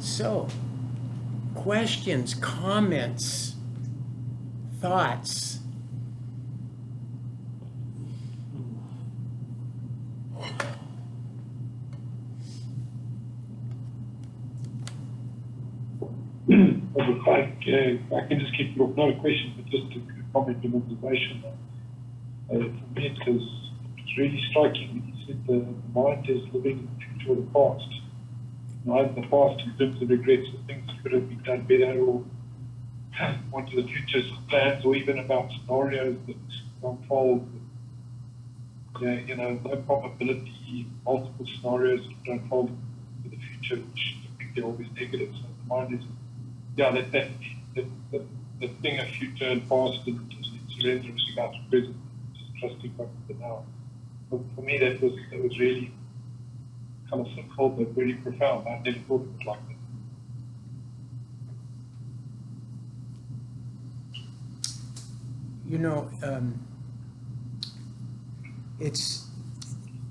So, questions, comments, thoughts? If I can just keep it off, not a question, but just a comment and observation. For me, it's really striking when you said the mind is living in the future or the past. Either the past in terms of regrets of things that could have been done better, or onto the future's plans, or even about scenarios that unfold. No probability, multiple scenarios that unfold for the future, which I think they're always negative. So the mind is, that thing of future and past, and surrendering about the present, just trusting God for the now. For me, that was really kind of simple but very profound. I never thought of it like that. It's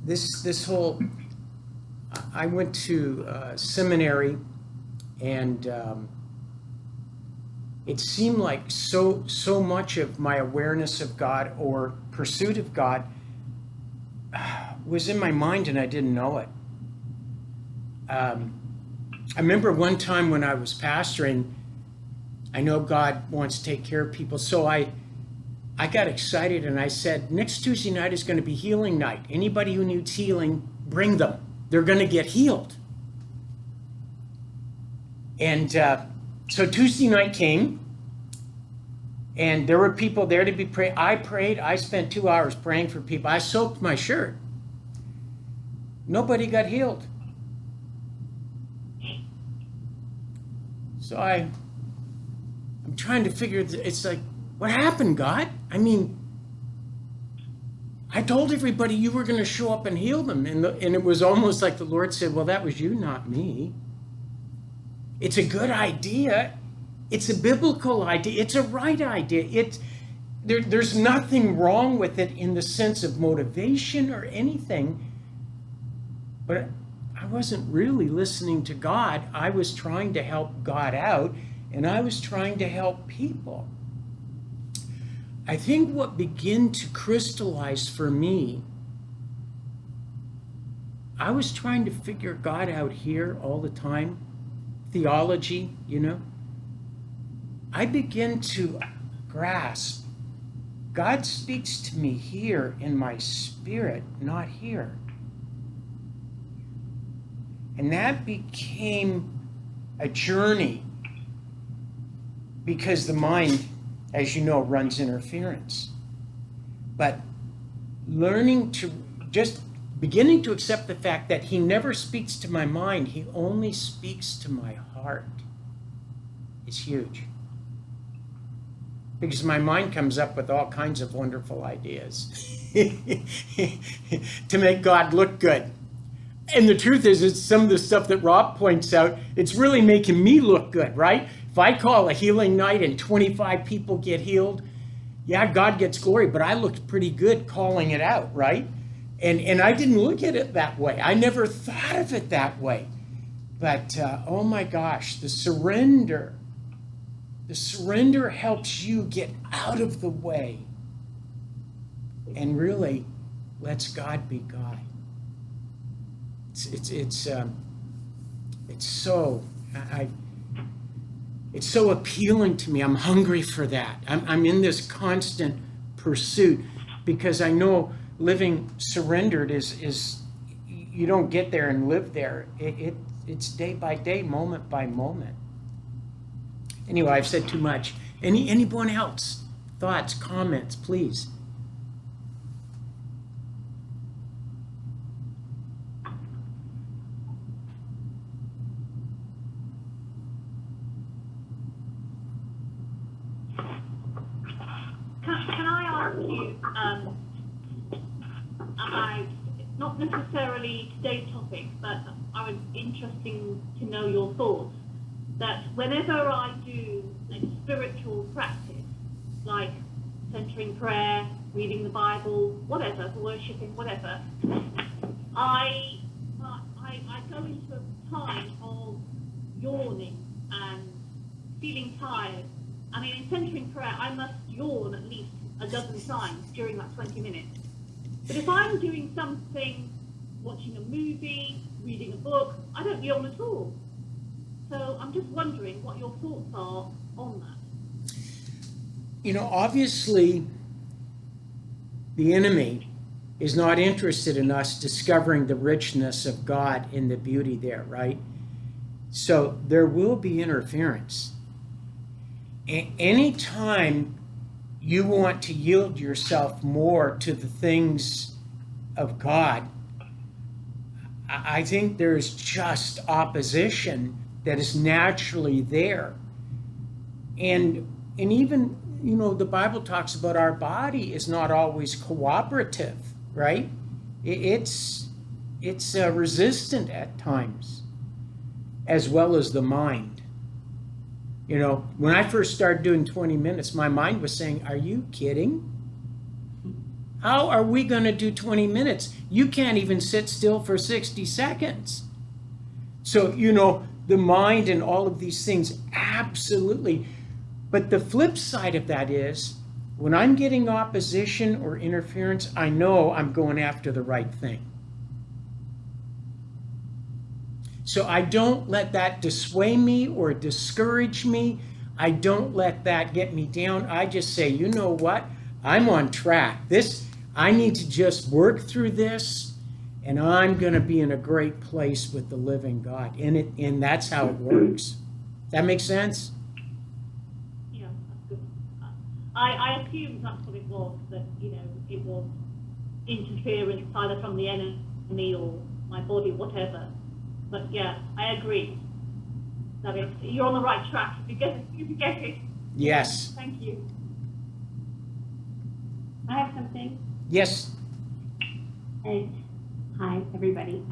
this whole. I went to seminary, and it seemed like so much of my awareness of God or pursuit of God was in my mind, and I didn't know it. I remember one time when I was pastoring, I know God wants to take care of people, so I got excited and I said, next Tuesday night is going to be healing night. Anybody who needs healing, bring them. They're going to get healed. And so Tuesday night came, and there were people there to be prayed. I prayed. I spent 2 hours praying for people. I soaked my shirt. Nobody got healed. So I'm trying to figure, it's like, what happened, God? I mean, I told everybody you were going to show up and heal them. And it was almost like the Lord said, well, that was you, not me. It's a good idea. It's a biblical idea. It's a right idea. There's nothing wrong with it in the sense of motivation or anything. But I wasn't really listening to God. I was trying to help God out, and I was trying to help people. I think what began to crystallize for me, I was trying to figure God out here all the time. Theology, I began to grasp God speaks to me here in my spirit, not here. And that became a journey, because the mind, as you know, runs interference. But learning to just beginning to accept the fact that he never speaks to my mind, he only speaks to my heart, is huge. Because my mind comes up with all kinds of wonderful ideas to make God look good. And the truth is, it's some of the stuff that Rob points out, it's really making me look good, right? If I call a healing night and 25 people get healed, yeah, God gets glory, but I looked pretty good calling it out, right? And I didn't look at it that way. I never thought of it that way. But oh my gosh, the surrender helps you get out of the way and really lets God be God. It's so appealing to me. I'm hungry for that. I'm in this constant pursuit, because I know living surrendered is you don't get there and live there. It's day by day, moment by moment. Anyway, I've said too much. Anyone else? Thoughts, comments, please. Can I ask you, not necessarily today's topic, but I was interested to know your thoughts, that whenever I do a spiritual practice, like centering prayer, reading the Bible, whatever, worshipping, whatever, I go into a time of your feeling tired. I mean, in centering prayer, I must yawn at least a dozen times during that 20 minutes. But if I'm doing something, watching a movie, reading a book, I don't yawn at all. So I'm just wondering what your thoughts are on that. You know, obviously, the enemy is not interested in us discovering the richness of God and the beauty there, right? So there will be interference. Anytime you want to yield yourself more to the things of God, I think there's just opposition that is naturally there. And even, you know, the Bible talks about our body is not always cooperative, right? It's resistant at times, as well as the mind. You know, when I first started doing 20 minutes, my mind was saying, are you kidding? How are we going to do 20 minutes? You can't even sit still for 60 seconds. So, you know, the mind and all of these things, absolutely. But the flip side of that is, when I'm getting opposition or interference, I know I'm going after the right thing. So I don't let that dissuade me or discourage me. I don't let that get me down. I just say, you know what? I'm on track. I need to just work through this, and I'm going to be in a great place with the living God. And that's how it works. That makes sense? Yeah, that's good. I assumed that's what it was, that, you know, it was interference either from the enemy or my body, whatever. But yeah, I agree that you're on the right track if you get it. Yes. Thank you. I have something. Yes. Hey. Hi, everybody.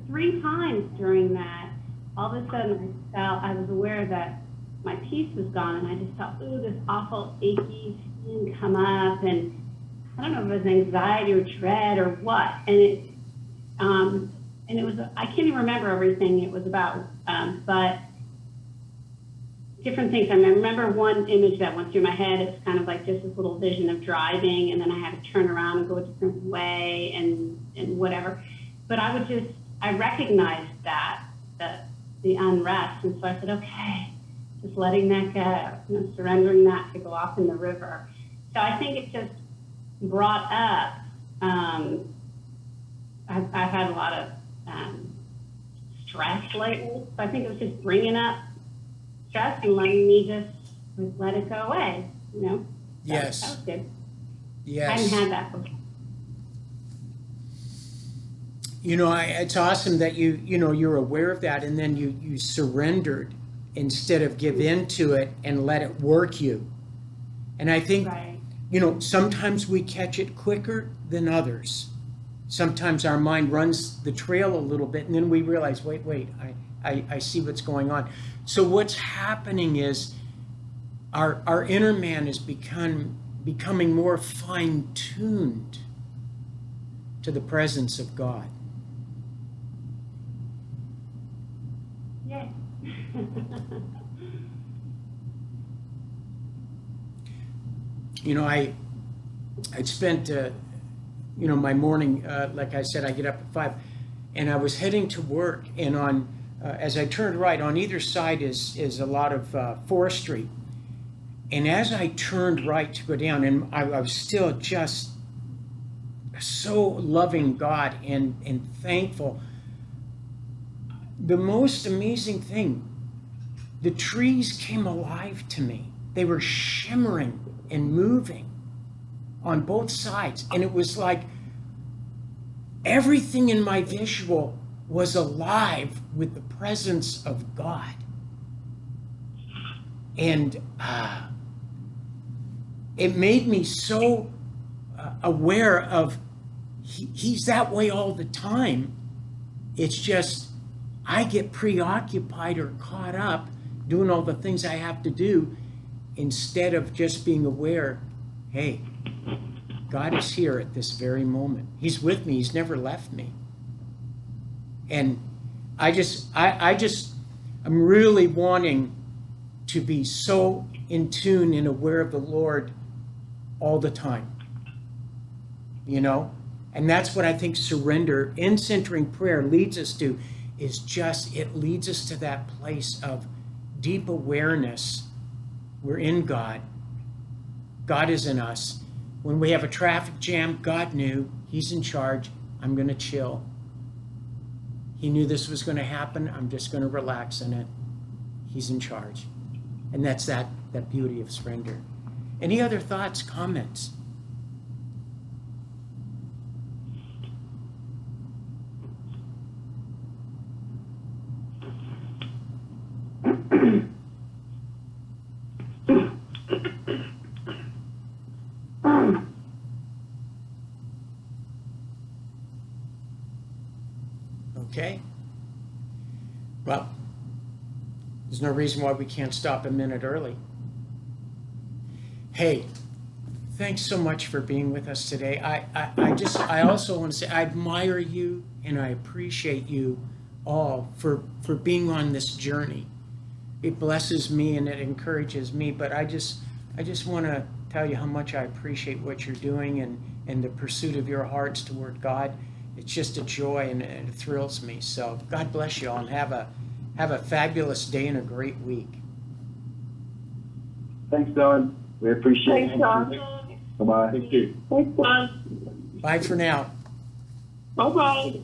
3 times during that, all of a sudden I was aware that my peace was gone, and I just felt, ooh, this awful achy feeling come up, and I don't know if it was anxiety or dread or what, and it was, I can't even remember everything it was about, but different things. I remember one image that went through my head. It was kind of like just this little vision of driving, and then I had to turn around and go a different way and whatever. But I recognized that the unrest, and so I said, okay, just letting that go, you know, surrendering that to go off in the river. So I think it just brought up. I've had a lot of stress lately, so I think it was just bringing up stress and letting me just let it go away, you know? Yes. That was good. Yes. I hadn't had that before. You know, it's awesome that you're aware of that, and then you surrendered instead of give in to it and let it work you. And I think, Right. you know, sometimes we catch it quicker than others. Sometimes our mind runs the trail a little bit, and then we realize, wait, I see what's going on. So what's happening is our inner man is becoming more fine-tuned to the presence of God. Yay. You know, I'd spent, my morning, like I said, I get up at 5, and I was heading to work, and as I turned right, on either side is a lot of forestry. And as I turned right to go down, and I was still just so loving God and thankful, the most amazing thing, the trees came alive to me. They were shimmering and moving on both sides. And it was like everything in my visual was alive with the presence of God. And it made me so aware of he's that way all the time. It's just I get preoccupied or caught up doing all the things I have to do instead of just being aware, hey, God is here at this very moment. He's with me. He's never left me. And I I'm really wanting to be so in tune and aware of the Lord all the time. You know? And that's what I think surrender and centering prayer leads us to, is just, it leads us to that place of deep awareness. We're in God. God is in us. When we have a traffic jam, God knew. He's in charge. I'm going to chill. He knew this was going to happen. I'm just going to relax in it. He's in charge. And that's that beauty of surrender. Any other thoughts, comments? Okay. Well, there's no reason why we can't stop a minute early. Hey, thanks so much for being with us today. I also want to say I admire you and I appreciate you all for being on this journey. It blesses me and it encourages me, but I just want to tell you how much I appreciate what you're doing and the pursuit of your hearts toward God. It's just a joy and it thrills me. So God bless you all and have a fabulous day and a great week. Thanks, Don. We appreciate it. Thanks, Don. Bye-bye. Thank you. Thanks, Don. Bye for now. Bye-bye.